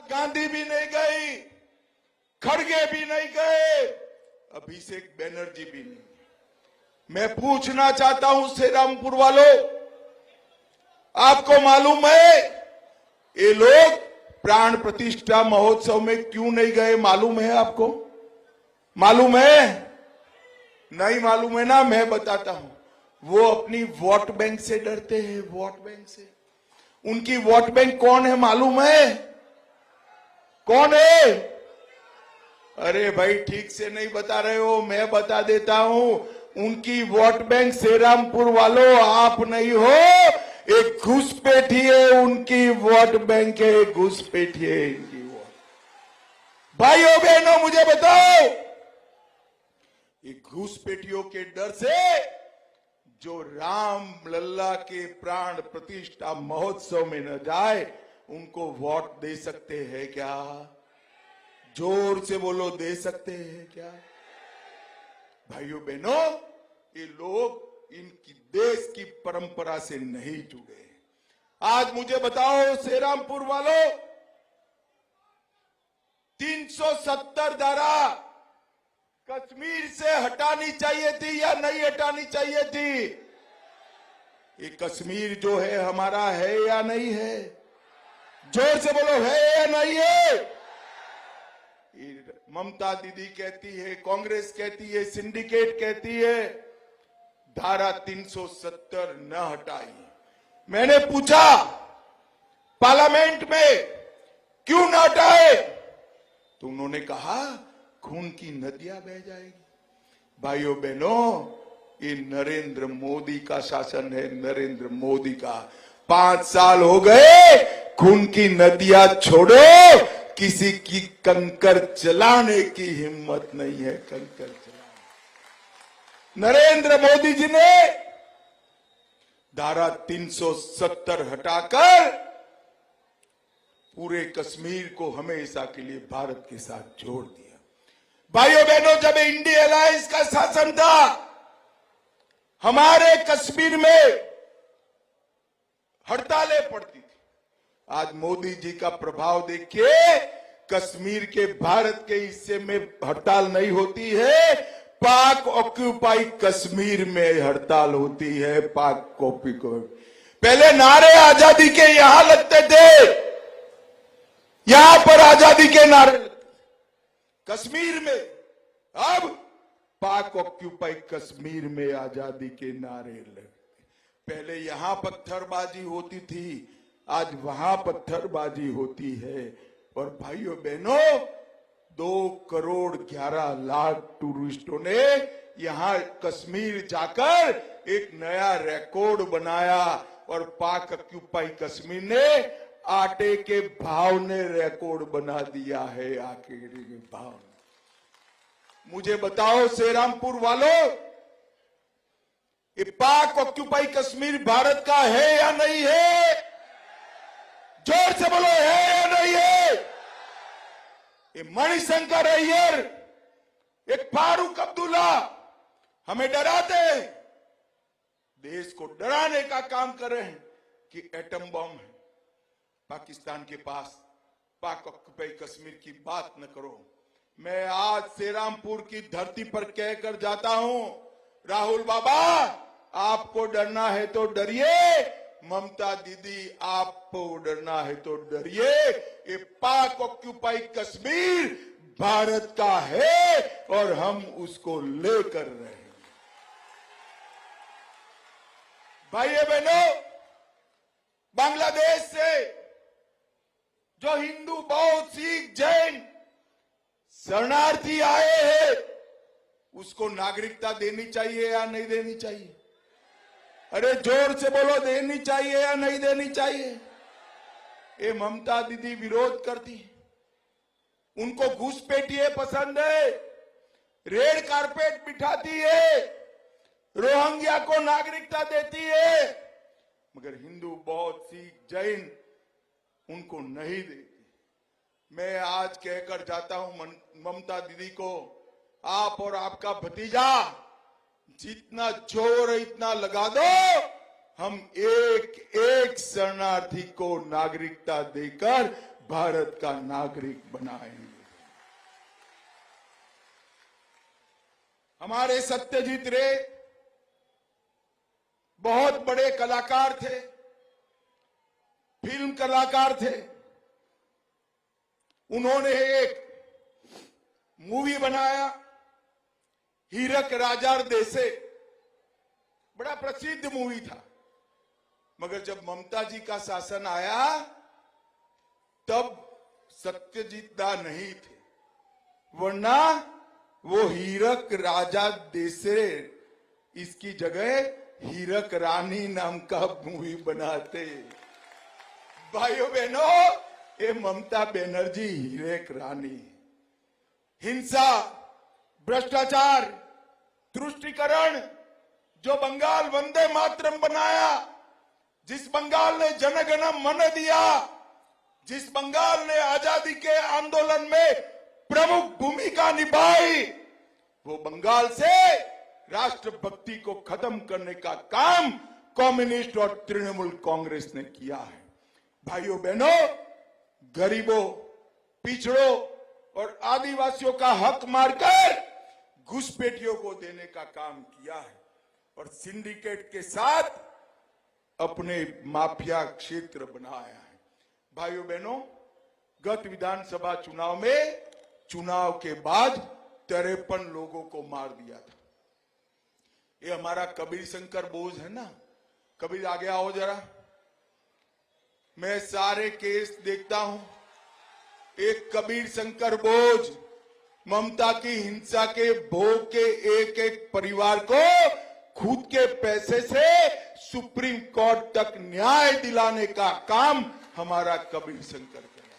गांधी भी नहीं गई, खड़गे भी नहीं गए, अभिषेक बैनर्जी भी नहीं। मैं पूछना चाहता हूं श्रीरामपुर वालों, आपको मालूम है ये लोग प्राण प्रतिष्ठा महोत्सव में क्यों नहीं गए? मालूम है आपको? मालूम है? नहीं मालूम है ना? मैं बताता हूं। वो अपनी वोट बैंक से डरते हैं, वोट बैंक से। उनकी वोट बैंक कौन है मालूम है? कौन है? अरे भाई ठीक से नहीं बता रहे हो, मैं बता देता हूं। उनकी वोट बैंक श्रीरामपुर वालों आप नहीं हो, एक घुसपैठी है उनकी वोट बैंक है, घुसपैठी है इनकी वोट। भाइयों बहनों मुझे बताओ, ये घुसपैठियों के डर से जो राम लल्ला के प्राण प्रतिष्ठा महोत्सव में न जाए उनको वोट दे सकते हैं क्या? जोर से बोलो, दे सकते हैं क्या? भाइयों बहनों, ये लोग इनकी देश की परंपरा से नहीं जुड़े। आज मुझे बताओ श्रीरामपुर वालों, 370 धारा कश्मीर से हटानी चाहिए थी या नहीं हटानी चाहिए थी? ये कश्मीर जो है हमारा है या नहीं है? जोर से बोलो, है या नहीं है? ममता दीदी कहती है, कांग्रेस कहती है, सिंडिकेट कहती है धारा 370 न हटाई। मैंने पूछा पार्लियामेंट में क्यों न हटाए, तो उन्होंने कहा खून की नदियां बह जाएगी। भाइयों बहनों, ये नरेंद्र मोदी का शासन है, नरेंद्र मोदी का। 5 साल हो गए, खून की नदियां छोड़ो, किसी की कंकर चलाने की हिम्मत नहीं है। कंकर चलाने नरेंद्र मोदी जी ने धारा 370 हटाकर पूरे कश्मीर को हमेशा के लिए भारत के साथ जोड़ दिया। भाइयों बहनों, जब इंडिया अलायंस का शासन था, हमारे कश्मीर में हड़तालें पड़ती थी। आज मोदी जी का प्रभाव देखिए, कश्मीर के भारत के हिस्से में हड़ताल नहीं होती है, पाक ऑक्यूपाई कश्मीर में हड़ताल होती है। पाक कॉपी को पहले नारे आजादी के यहां लगते थे, यहां पर आजादी के नारे लगते कश्मीर में, अब पाक ऑक्यूपाई कश्मीर में आजादी के नारे लगते। पहले यहां पत्थरबाजी होती थी, आज वहां पत्थरबाजी होती है। और भाइयों बहनों, 2 करोड़ 11 लाख टूरिस्टों ने यहां कश्मीर जाकर एक नया रिकॉर्ड बनाया और पाक ऑक्यूपाई कश्मीर ने आटे के भाव ने रिकॉर्ड बना दिया है। आटे के भाव। मुझे बताओ श्रीरामपुर वालों, ये पाक ऑक्यूपाई कश्मीर भारत का है या नहीं है? जोर से बोलो, है या नहीं है? ये मणिशंकर अय्यर, एक फारूक अब्दुल्ला हमें डराते हैं, देश को डराने का काम कर रहे हैं कि एटम बम है पाकिस्तान के पास, पाक ऑक्यूपाई कश्मीर की बात न करो। मैं आज श्रीरामपुर की धरती पर कहकर जाता हूं, राहुल बाबा आपको डरना है तो डरिए, ममता दीदी आपको डरना है तो डरिए। ये पाक ऑक्यूपाई कश्मीर भारत का है और हम उसको लेकर रहे हैं। भाइयों बहनों, बांग्लादेश से जो हिंदू, बौद्ध, सिख, जैन शरणार्थी आए हैं, उसको नागरिकता देनी चाहिए या नहीं देनी चाहिए? अरे जोर से बोलो, देनी चाहिए या नहीं देनी चाहिए? ये ममता दीदी विरोध करती, उनको घुसपैठिए पसंद है, रेड कारपेट बिठाती है, रोहिंग्या को नागरिकता देती है, मगर हिंदू, बौद्ध, सिख, जैन उनको नहीं देती। मैं आज कहकर जाता हूं ममता दीदी को, आप और आपका भतीजा जितना जोर है इतना लगा दो, हम एक एक शरणार्थी को नागरिकता देकर भारत का नागरिक बनाएंगे। हमारे सत्यजीत रे बहुत बड़े कलाकार थे, फिल्म कलाकार थे। उन्होंने एक मूवी बनाया हीरक राजा देसे, बड़ा प्रसिद्ध मूवी था। मगर जब ममता जी का शासन आया तब सत्यजीत दा नहीं थे, वरना वो हीरक राजा देसे इसकी जगह हीरक रानी नाम का मूवी बनाते। भाइयों बहनों, ये ममता बनर्जी हीरक रानी। हिंसा, भ्रष्टाचार, तुष्टीकरण, जो बंगाल वंदे मातरम बनाया, जिस बंगाल ने जनगण मन दिया, जिस बंगाल ने आजादी के आंदोलन में प्रमुख भूमिका निभाई, वो बंगाल से राष्ट्रभक्ति को खत्म करने का काम कम्युनिस्ट और तृणमूल कांग्रेस ने किया है। भाइयों बहनों, गरीबों, पिछड़ों और आदिवासियों का हक मारकर घुसपैठियों को देने का काम किया है और सिंडिकेट के साथ अपने माफिया क्षेत्र बनाया है। भाइयों बहनों, गत विधानसभा चुनाव में चुनाव के बाद 53 लोगों को मार दिया था। ये हमारा कबीर शंकर बोझ है ना। कबीर आगे आओ जरा, मैं सारे केस देखता हूं। एक कबीर शंकर बोझ ममता की हिंसा के भोग के एक एक परिवार को खुद के पैसे से सुप्रीम कोर्ट तक न्याय दिलाने का काम हमारा कबीर शंकर कर रहा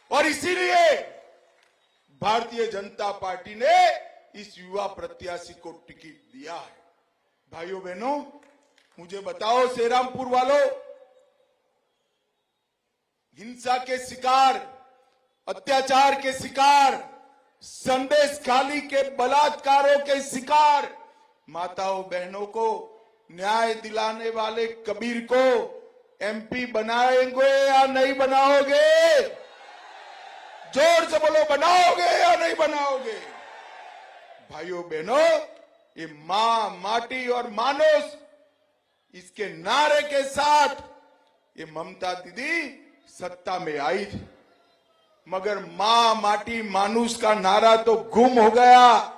है। और इसीलिए भारतीय जनता पार्टी ने इस युवा प्रत्याशी को टिकट दिया है। भाइयों बहनों, मुझे बताओ श्रीरामपुर वालों, हिंसा के शिकार, अत्याचार के शिकार, संदेश खाली के बलात्कारों के शिकार माताओं बहनों को न्याय दिलाने वाले कबीर को एमपी बनाएंगे या नहीं बनाओगे? जोर से बोलो, बनाओगे या नहीं बनाओगे? भाइयों बहनों, ये मां, माटी और मानुष, इसके नारे के साथ ये ममता दीदी सत्ता में आई थी, मगर मां, माटी, मानुष का नारा तो गुम हो गया।